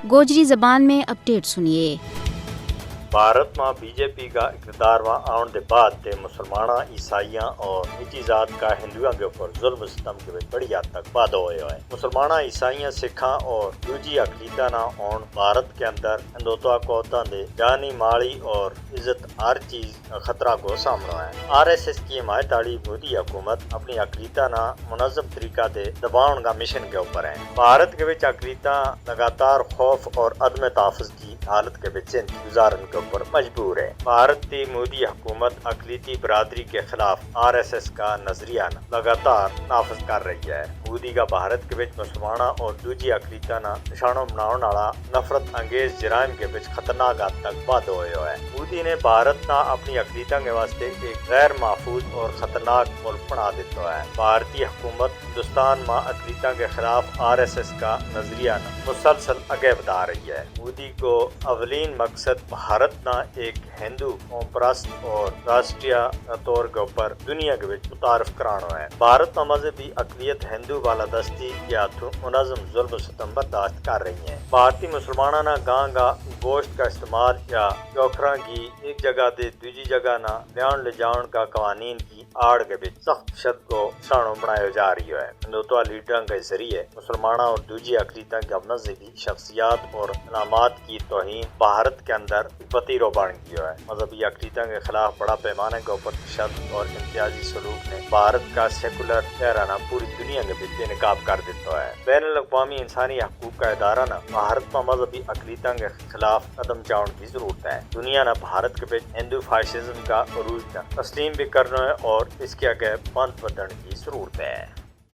गोजरी ज़बान में अपडेट सुनिए। भारत में बीजेपी का इक़्तिदार में आने के बाद ते मुसलमाना, ईसाइयां और निजी जात का हिंदुओं के ऊपर जुल्म सितम के बड़ी हद तक वाधा होया है। मुसलमाना, ईसाइयां, सिखा और दूजी अकलीता ना आन भारत के अंदर हिंदुत्व को दे जानी, माली और इज्जत हर चीज खतरा को सामना है। RSS की हिमायत वाली मोदी हुकूमत अपनी अकलीता ना मुनज़्ज़म तरीका से दबाने का मिशन के ऊपर है। भारत के विच अकलीता लगातार खौफ और अदम तहफ़्फ़ुज़ की हालत के विच गुजारन के ऊपर मजबूर है। भारत की मोदी हुकूमत अकलीती बरादरी के खिलाफ RSS का नजरिया लगातार नाफज कर रही है। मोदी का भारत के विच मुसलमाना और दूजी अकलीता ना निशानों बनाने वाला नफरत अंगेज जराइम के विच खतरनाक हद तक वाधो होया है। मोदी ने भारत ना अपनी अकलीता के वास्ते एक गैर महफूज और खतरनाक मुल्क बना दिता है। भारतीय हुकूमत हिंदुस्तान में अकलीता के खिलाफ RSS का नजरिया मुसलसल आगे बढ़ा रही है। मोदी को अवलीन मकसद भारत ना एक हिंदू कौम परस्त और राष्ट्रीय तौर के ऊपर दुनिया के विच मुतारफ कराना है। भारत में मजहबी अकलियत हिंदू बालादस्ती के हाथों मुनज़्ज़म जुल्म सितम बर्दाश्त कर रही है। भारतीय मुसलमाना ना गांगा गोश्त का इस्तेमाल या चौखरा की एक जगह से दूसरी जगह ना ले जाने का कवानीन की आड़ के विच सख्त शद को निशानों बनाया जा रही है। हिंदुत्व लीडरों के जरिए मुसलमाना और दूसरी अकलीता के मजहबी शख्सियात और इनामात की तौहीन भारत के अंदर पतीरो बन गया है। मजहबी अकलीता के खिलाफ बड़ा पैमाने के ऊपर शद और इम्तियाजी सलूक ने भारत का सेकुलर ठहराना पूरी दुनिया के बीच बेनकाब कर देता है। बैनुल अक़वामी इंसानी हकूक का इदारा न भारत में मजहबी अकलीता के खिलाफ कदम उठाने की जरूरत है। दुनिया ने भारत के बीच हिंदू फाशिज्म का अरूज तस्लीम भी करना है और इसके आगे बंद बढ़ने की जरूरत है।